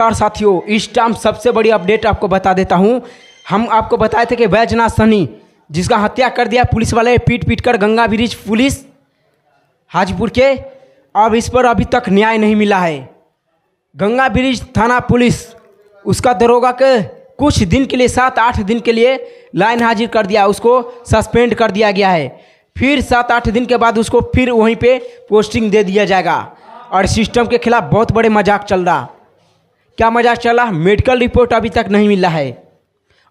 और साथियों, इस टाइम सबसे बड़ी अपडेट आपको बता देता हूं। हम आपको बताए थे कि बैजनाथ सनी जिसका हत्या कर दिया पुलिस वाले पीट पीट कर गंगा ब्रिज पुलिस हाजीपुर के, अब इस पर अभी तक न्याय नहीं मिला है। गंगा ब्रिज थाना पुलिस उसका दरोगा के कुछ दिन के लिए 7-8 दिन के लिए लाइन हाजिर कर दिया, उसको सस्पेंड कर दिया गया है। फिर 7-8 दिन के बाद उसको फिर वहीं पे पोस्टिंग दे दिया जाएगा। और सिस्टम के खिलाफ बहुत बड़े मजाक चल रहा। क्या मजाक चला? मेडिकल रिपोर्ट अभी तक नहीं मिला है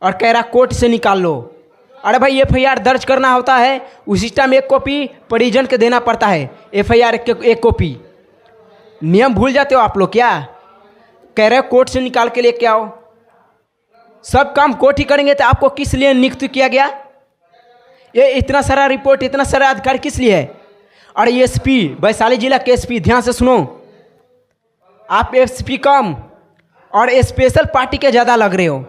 और कह रहा कोर्ट से निकाल लो। अरे भाई, FIR दर्ज करना होता है उसी टाइम एक कॉपी परिजन के देना पड़ता है। FIR एक कॉपी। नियम भूल जाते हो आप लोग क्या? कह रहे हो कोर्ट से निकाल के लेके आओ। सब काम कोर्ट ही करेंगे तो आपको किस लिए नियुक्त किया गया? ये इतना सारा रिपोर्ट, इतना सारा अधिकार किस लिए है? और SP वैशाली जिला के SP, ध्यान से सुनो, आप SP कम और स्पेशल पार्टी के ज़्यादा लग रहे हो।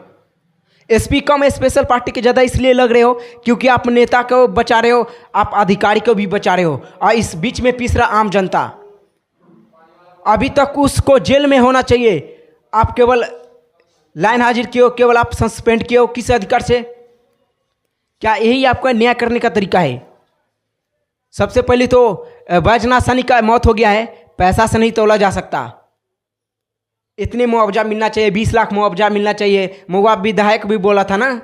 SP कम स्पेशल पार्टी के ज़्यादा इसलिए लग रहे हो क्योंकि आप नेता को बचा रहे हो, आप अधिकारी को भी बचा रहे हो और इस बीच में पिस रहा आम जनता। अभी तक उसको जेल में होना चाहिए, आप केवल लाइन हाजिर किए हो, केवल आप सस्पेंड किए हो। किस अधिकार से? क्या यही आपका न्याय करने का तरीका है? सबसे पहले तो बैजनाथ सनी का मौत हो गया है, पैसा से नहीं तोला जा सकता। इतने मुआवजा मिलना चाहिए, 20 लाख मुआवजा मिलना चाहिए। मुआवजा विधायक भी बोला था ना।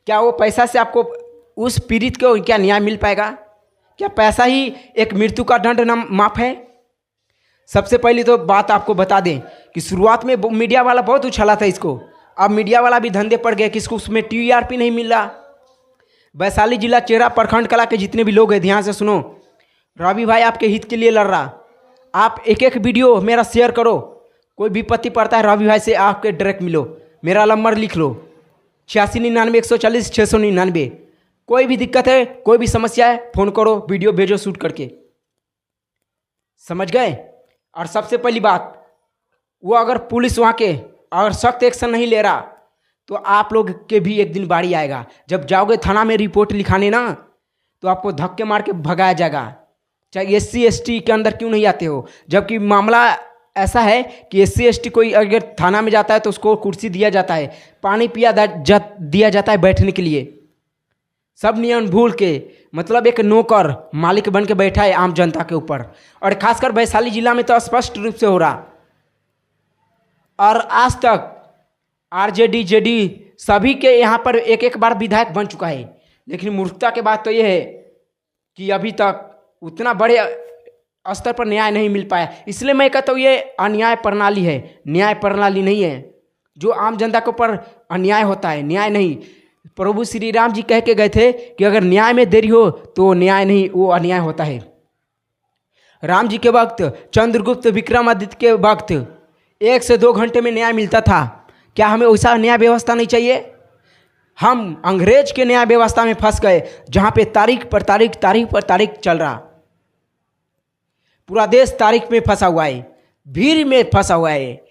क्या वो पैसा से आपको उस पीड़ित को क्या न्याय मिल पाएगा? क्या पैसा ही एक मृत्यु का दंड न माफ है? सबसे पहले तो बात आपको बता दें कि शुरुआत में मीडिया वाला बहुत उछाला था इसको, अब मीडिया वाला भी धंधे पड़ गए, किसको उसमें TRP नहीं मिल रहा। वैशाली जिला चेहरा प्रखंड कला के जितने भी लोग हैं, ध्यान से सुनो, रवि भाई आपके हित के लिए लड़ रहा। आप एक वीडियो मेरा शेयर करो, कोई विपत्ति पड़ता है रवि भाई से आपके डायरेक्ट मिलो। मेरा नंबर लिख लो 8699140699। कोई भी दिक्कत है, कोई भी समस्या है, फ़ोन करो, वीडियो भेजो शूट करके। समझ गए? और सबसे पहली बात, वो अगर पुलिस वहाँ के अगर सख्त एक्शन नहीं ले रहा तो आप लोग के भी एक दिन बारी आएगा। जब जाओगे थाना में रिपोर्ट लिखाने ना, तो आपको धक्के मार के भगाया जाएगा, चाहे SC ST के अंदर क्यों नहीं आते हो। जबकि मामला ऐसा है कि SC ST कोई अगर थाना में जाता है तो उसको कुर्सी दिया जाता है, पानी दिया जाता है बैठने के लिए। सब नियम भूल के मतलब एक नौकर मालिक बन के बैठा है आम जनता के ऊपर। और खासकर वैशाली जिला में तो स्पष्ट रूप से हो रहा। और आज तक RJD JD सभी के यहाँ पर एक बार विधायक बन चुका है। लेकिन मूर्खता के बात तो ये है कि अभी तक उतना बड़े स्तर पर न्याय नहीं मिल पाया। इसलिए मैं कहता हूँ ये अन्याय प्रणाली है, न्याय प्रणाली नहीं है। जो आम जनता के ऊपर अन्याय होता है, न्याय नहीं। प्रभु श्री राम जी कह के गए थे कि अगर न्याय में देरी हो तो न्याय नहीं, वो अन्याय होता है। राम जी के वक्त, चंद्रगुप्त विक्रमादित्य के वक्त 1 से 2 घंटे में न्याय मिलता था। क्या हमें वैसा न्याय व्यवस्था नहीं चाहिए? हम अंग्रेज के न्याय व्यवस्था में फंस गए जहाँ पे तारीख पर तारीख चल रहा। पूरा देश तारीख में फंसा हुआ है, भीड़ में फंसा हुआ है।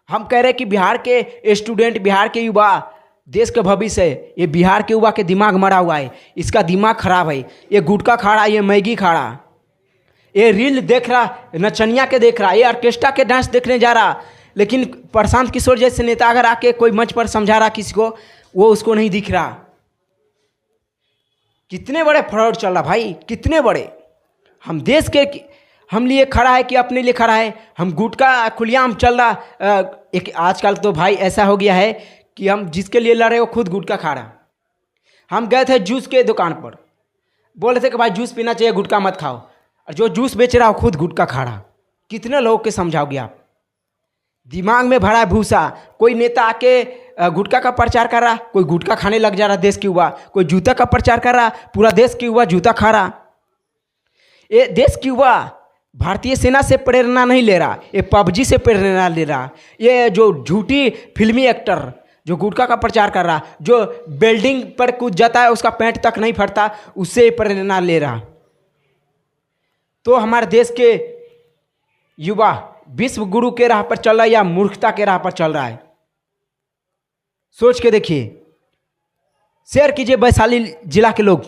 हम कह रहे हैं कि बिहार के स्टूडेंट, बिहार के युवा देश का भविष्य है। ये बिहार के युवा के दिमाग मरा हुआ है, इसका दिमाग खराब है। ये गुटखा खा रहा, ये मैगी खा रहा, ये रील देख रहा, नचनिया के देख रहा, ये ऑर्केस्ट्रा के डांस देखने जा रहा। लेकिन प्रशांत किशोर जैसे नेता अगर आके कोई मंच पर समझा रहा किसी को, वो उसको नहीं दिख रहा। कितने बड़े फ्रॉड चल रहा भाई, कितने बड़े। हम देश के हम लिए खड़ा है कि अपने लिए खड़ा है? हम गुटखा खुलेआम चल रहा। एक आजकल तो भाई ऐसा हो गया है कि हम जिसके लिए लड़ रहे हो खुद गुटखा खा रहा। हम गए थे जूस के दुकान पर, बोले थे कि भाई जूस पीना चाहिए, गुटखा मत खाओ, और जो जूस बेच रहा हो खुद गुटखा खा रहा। कितने लोगों के समझाओगे आप? दिमाग में भरा है भूसा। कोई नेता आके गुटखा का प्रचार कर रहा, कोई गुटखा खाने लग जा रहा देश के युवा। कोई जूता का प्रचार कर रहा, पूरा देश के युवा जूता खा रहा। ये देश के युवा भारतीय सेना से प्रेरणा नहीं ले रहा, ये PUBG से प्रेरणा ले रहा। ये जो झूठी फिल्मी एक्टर जो गुटखा का प्रचार कर रहा, जो बिल्डिंग पर कूद जाता है उसका पैंट तक नहीं फटता, उससे प्रेरणा ले रहा। तो हमारे देश के युवा विश्व गुरु के राह पर चल रहा है या मूर्खता के राह पर चल रहा है? सोच के देखिए। शेयर कीजिए वैशाली जिला के लोग,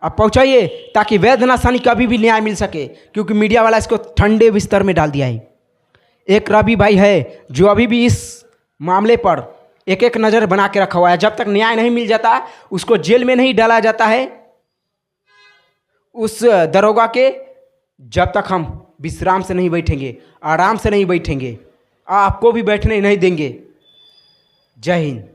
अब पहुंचाइए ताकि बैजनाथ सनी कभी भी न्याय मिल सके, क्योंकि मीडिया वाला इसको ठंडे बिस्तर में डाल दिया है। एक रवि भाई है जो अभी भी इस मामले पर एक एक नज़र बना के रखा हुआ है। जब तक न्याय नहीं मिल जाता, उसको जेल में नहीं डाला जाता है उस दरोगा के, जब तक हम विश्राम से नहीं बैठेंगे, आराम से नहीं बैठेंगे, आपको भी बैठने नहीं देंगे। जय हिंद।